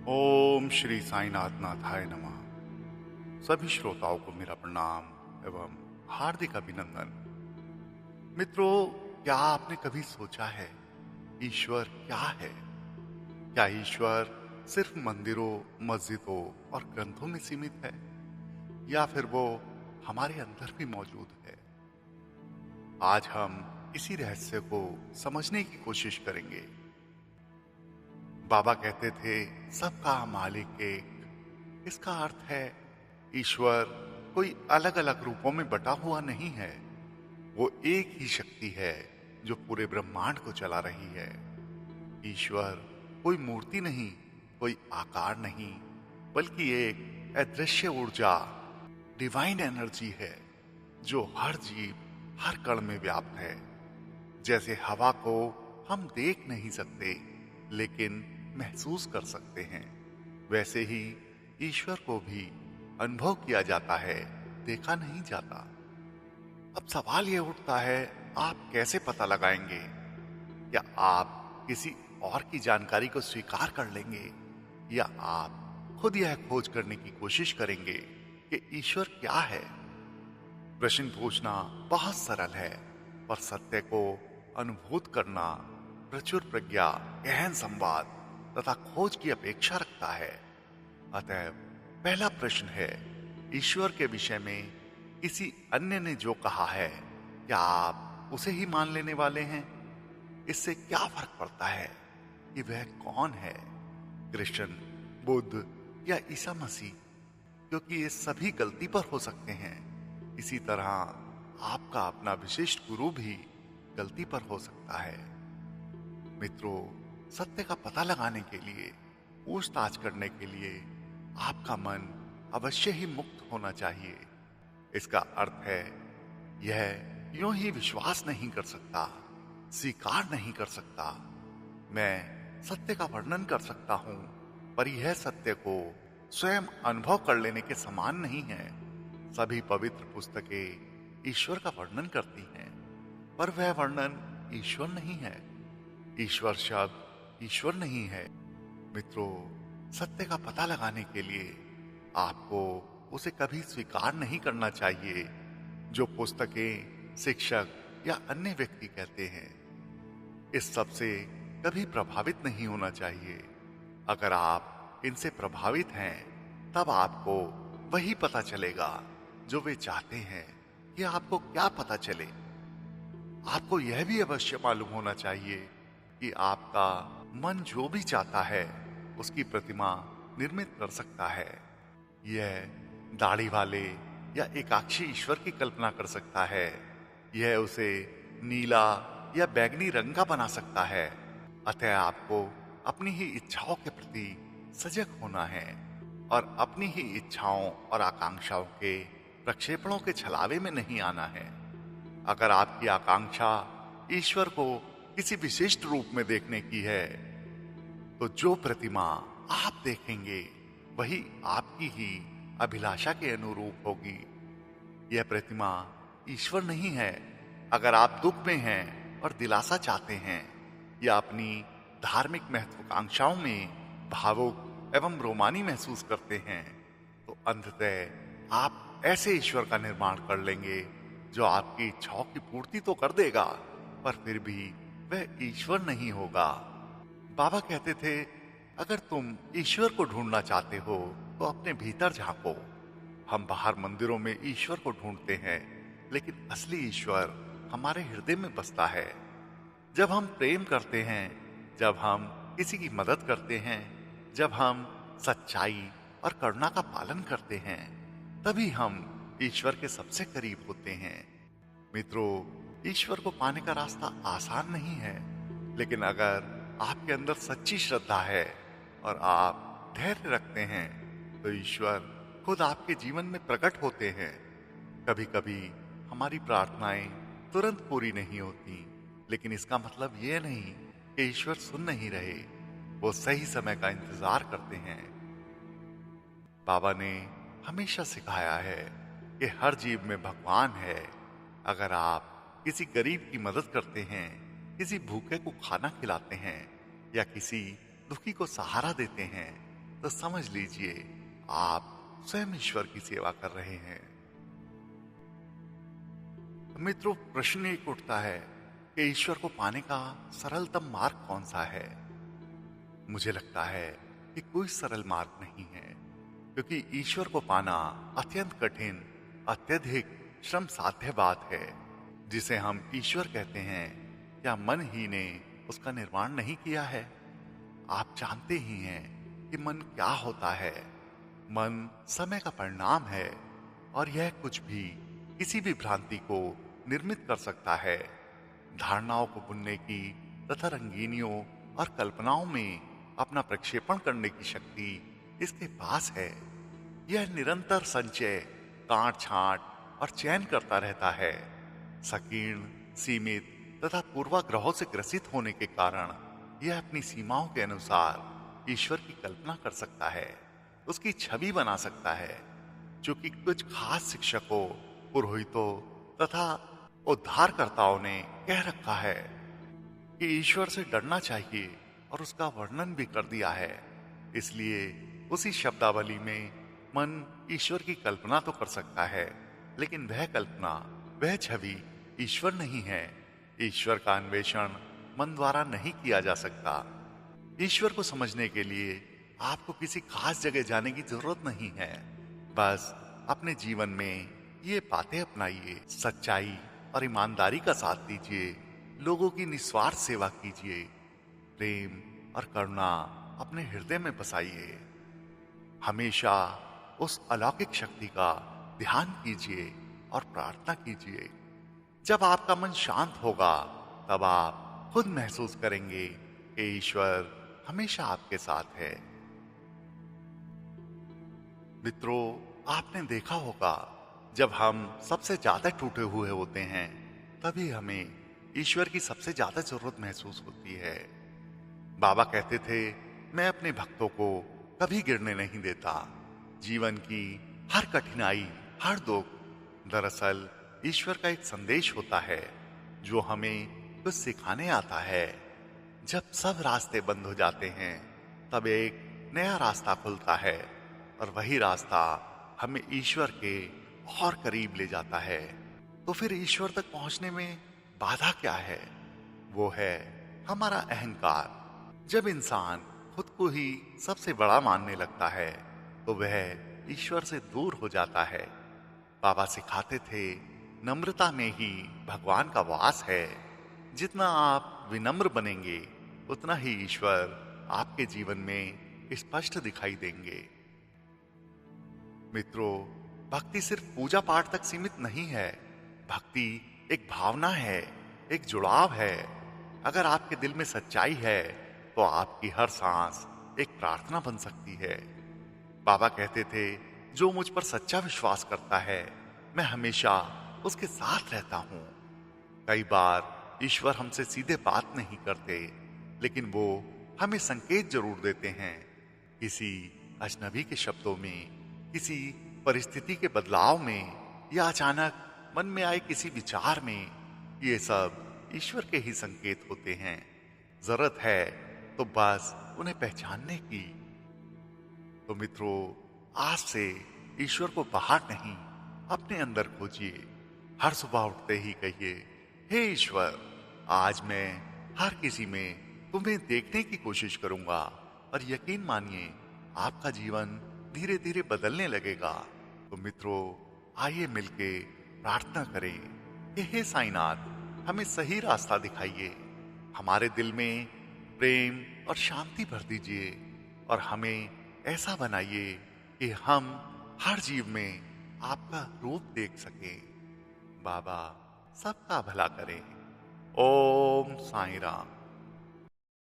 ओम श्री साईनाथ नाथाय नमः। सभी श्रोताओं को मेरा प्रणाम एवं हार्दिक अभिनंदन। मित्रों, क्या आपने कभी सोचा है ईश्वर क्या है? क्या ईश्वर सिर्फ मंदिरों, मस्जिदों और ग्रंथों में सीमित है, या फिर वो हमारे अंदर भी मौजूद है? आज हम इसी रहस्य को समझने की कोशिश करेंगे। बाबा कहते थे, सबका मालिक एक। इसका अर्थ है ईश्वर कोई अलग अलग रूपों में बटा हुआ नहीं है। वो एक ही शक्ति है जो पूरे ब्रह्मांड को चला रही है। ईश्वर कोई मूर्ति नहीं, कोई आकार नहीं, बल्कि एक अदृश्य ऊर्जा, डिवाइन एनर्जी है जो हर जीव, हर कण में व्याप्त है। जैसे हवा को हम देख नहीं सकते लेकिन महसूस कर सकते हैं, वैसे ही ईश्वर को भी अनुभव किया जाता है, देखा नहीं जाता। अब सवाल यह उठता है, आप कैसे पता लगाएंगे? क्या आप किसी और की जानकारी को स्वीकार कर लेंगे, या आप खुद यह खोज करने की कोशिश करेंगे कि ईश्वर क्या है? प्रश्न पूछना बहुत सरल है, पर सत्य को अनुभूत करना प्रचुर प्रज्ञा, गहन संवाद तथा खोज की अपेक्षा रखता है। अतः पहला प्रश्न है, ईश्वर के विषय में किसी अन्य ने जो कहा है, क्या आप उसे ही मान लेने वाले हैं? इससे क्या फर्क पड़ता है कि वह कौन है, कृष्ण, बुद्ध या ईसा मसीह? क्योंकि ये सभी गलती पर हो सकते हैं। इसी तरह आपका अपना विशिष्ट गुरु भी गलती पर हो सकता है। मित्रों, सत्य का पता लगाने के लिए, पूछताछ करने के लिए आपका मन अवश्य ही मुक्त होना चाहिए। इसका अर्थ है, यह यूं ही विश्वास नहीं कर सकता, स्वीकार नहीं कर सकता। मैं सत्य का वर्णन कर सकता हूं, पर यह सत्य को स्वयं अनुभव कर लेने के समान नहीं है। सभी पवित्र पुस्तकें ईश्वर का वर्णन करती हैं, पर वह वर्णन ईश्वर नहीं है। ईश्वर शब्द ईश्वर नहीं है। मित्रों, सत्य का पता लगाने के लिए आपको उसे कभी स्वीकार नहीं करना चाहिए जो पुस्तकें, शिक्षक या अन्य व्यक्ति कहते हैं। इस सब से कभी प्रभावित नहीं होना चाहिए। अगर आप इनसे प्रभावित हैं, तब आपको वही पता चलेगा जो वे चाहते हैं कि आपको क्या पता चले। आपको यह भी अवश्य मालूम होना चाहिए कि आपका मन जो भी चाहता है उसकी प्रतिमा निर्मित कर सकता है। यह दाढ़ी वाले या एकाक्षी ईश्वर की कल्पना कर सकता है। यह उसे नीला या बैंगनी रंग का बना सकता है। अतः आपको अपनी ही इच्छाओं के प्रति सजग होना है और अपनी ही इच्छाओं और आकांक्षाओं के प्रक्षेपणों के छलावे में नहीं आना है। अगर आपकी आकांक्षा ईश्वर को किसी विशिष्ट रूप में देखने की है, तो जो प्रतिमा आप देखेंगे वही आपकी ही अभिलाषा के अनुरूप होगी। यह प्रतिमा ईश्वर नहीं है। अगर आप दुख में हैं और दिलासा चाहते हैं, या अपनी धार्मिक महत्वाकांक्षाओं में भावुक एवं रोमानी महसूस करते हैं, तो अंततः आप ऐसे ईश्वर का निर्माण कर लेंगे जो आपकी इच्छाओं की पूर्ति तो कर देगा, पर फिर भी वह ईश्वर नहीं होगा। बाबा कहते थे, अगर तुम ईश्वर को ढूंढना चाहते हो तो अपने भीतर झांको। हम बाहर मंदिरों में ईश्वर को ढूंढते हैं, लेकिन असली ईश्वर हमारे हृदय में बसता है। जब हम प्रेम करते हैं, जब हम किसी की मदद करते हैं, जब हम सच्चाई और करुणा का पालन करते हैं, तभी हम ईश्वर के सबसे करीब होते हैं। मित्रों, ईश्वर को पाने का रास्ता आसान नहीं है, लेकिन अगर आपके अंदर सच्ची श्रद्धा है और आप धैर्य रखते हैं, तो ईश्वर खुद आपके जीवन में प्रकट होते हैं। कभी कभी हमारी प्रार्थनाएं तुरंत पूरी नहीं होती, लेकिन इसका मतलब यह नहीं कि ईश्वर सुन नहीं रहे। वो सही समय का इंतजार करते हैं। बाबा ने हमेशा सिखाया है कि हर जीव में भगवान है। अगर आप किसी गरीब की मदद करते हैं, किसी भूखे को खाना खिलाते हैं, या किसी दुखी को सहारा देते हैं, तो समझ लीजिए आप स्वयं ईश्वर की सेवा कर रहे हैं। मित्रों, प्रश्न एक उठता है कि ईश्वर को पाने का सरलतम मार्ग कौन सा है। मुझे लगता है कि कोई सरल मार्ग नहीं है, क्योंकि ईश्वर को पाना अत्यंत कठिन, अत्यधिक श्रम साध्य बात है। जिसे हम ईश्वर कहते हैं, क्या मन ही ने उसका निर्माण नहीं किया है? आप जानते ही हैं कि मन क्या होता है। मन समय का परिणाम है और यह कुछ भी, किसी भी भ्रांति को निर्मित कर सकता है। धारणाओं को बुनने की तथा रंगीनियों और कल्पनाओं में अपना प्रक्षेपण करने की शक्ति इसके पास है। यह निरंतर संचय, काट छांट और चयन करता रहता है। संकीर्ण, सीमित तथा पूर्वाग्रहों से ग्रसित होने के कारण यह अपनी सीमाओं के अनुसार ईश्वर की कल्पना कर सकता है, उसकी छवि बना सकता है, जो कि कुछ खास शिक्षकों, पुरोहितों तथा उद्धारकर्ताओं ने कह रखा है कि ईश्वर से डरना चाहिए और उसका वर्णन भी कर दिया है। इसलिए उसी शब्दावली में मन ईश्वर की कल्पना तो कर सकता है, लेकिन वह कल्पना, वह छवि ईश्वर नहीं है। ईश्वर का अन्वेषण मन द्वारा नहीं किया जा सकता। ईश्वर को समझने के लिए आपको किसी खास जगह जाने की जरूरत नहीं है। बस अपने जीवन में ये बातें अपनाइए, सच्चाई और ईमानदारी का साथ दीजिए, लोगों की निस्वार्थ सेवा कीजिए, प्रेम और करुणा अपने हृदय में बसाइए। हमेशा उस अलौकिक शक्ति का ध्यान कीजिए और प्रार्थना कीजिए। जब आपका मन शांत होगा, तब आप खुद महसूस करेंगे कि ईश्वर हमेशा आपके साथ है। मित्रों, आपने देखा होगा, जब हम सबसे ज्यादा टूटे हुए होते हैं, तभी हमें ईश्वर की सबसे ज्यादा जरूरत महसूस होती है। बाबा कहते थे, मैं अपने भक्तों को कभी गिरने नहीं देता। जीवन की हर कठिनाई, हर दुख दरअसल ईश्वर का एक संदेश होता है, जो हमें कुछ सिखाने आता है। जब सब रास्ते बंद हो जाते हैं, तब एक नया रास्ता खुलता है, और वही रास्ता हमें ईश्वर के और करीब ले जाता है। तो फिर ईश्वर तक पहुंचने में बाधा क्या है? वो है हमारा अहंकार। जब इंसान खुद को ही सबसे बड़ा मानने लगता है, तो वह ईश्वर से दूर हो जाता है। बाबा सिखाते थे, नम्रता में ही भगवान का वास है। जितना आप विनम्र बनेंगे, उतना ही ईश्वर आपके जीवन में स्पष्ट दिखाई देंगे। मित्रों, भक्ति सिर्फ पूजा पाठ तक सीमित नहीं है। भक्ति एक भावना है, एक जुड़ाव है। अगर आपके दिल में सच्चाई है, तो आपकी हर सांस एक प्रार्थना बन सकती है। बाबा कहते थे, जो मुझ पर सच्चा विश्वास करता है, मैं हमेशा उसके साथ रहता हूं। कई बार ईश्वर हमसे सीधे बात नहीं करते, लेकिन वो हमें संकेत जरूर देते हैं। किसी अजनबी के शब्दों में, किसी परिस्थिति के बदलाव में, या अचानक मन में आए किसी विचार में। ये सब ईश्वर के ही संकेत होते हैं। जरूरत है तो बस उन्हें पहचानने की। तो मित्रों, आज से ईश्वर को बाहर नहीं, अपने अंदर खोजिए। हर सुबह उठते ही कहिए, हे ईश्वर, आज मैं हर किसी में तुम्हें देखने की कोशिश करूंगा। और यकीन मानिए, आपका जीवन धीरे धीरे बदलने लगेगा। तो मित्रों, आइए मिलके प्रार्थना करें कि हे साईनाथ, हमें सही रास्ता दिखाइए, हमारे दिल में प्रेम और शांति भर दीजिए, और हमें ऐसा बनाइए कि हम हर जीव में आपका रूप देख सकें। बाबा सबका भला करें। ओम साईं राम।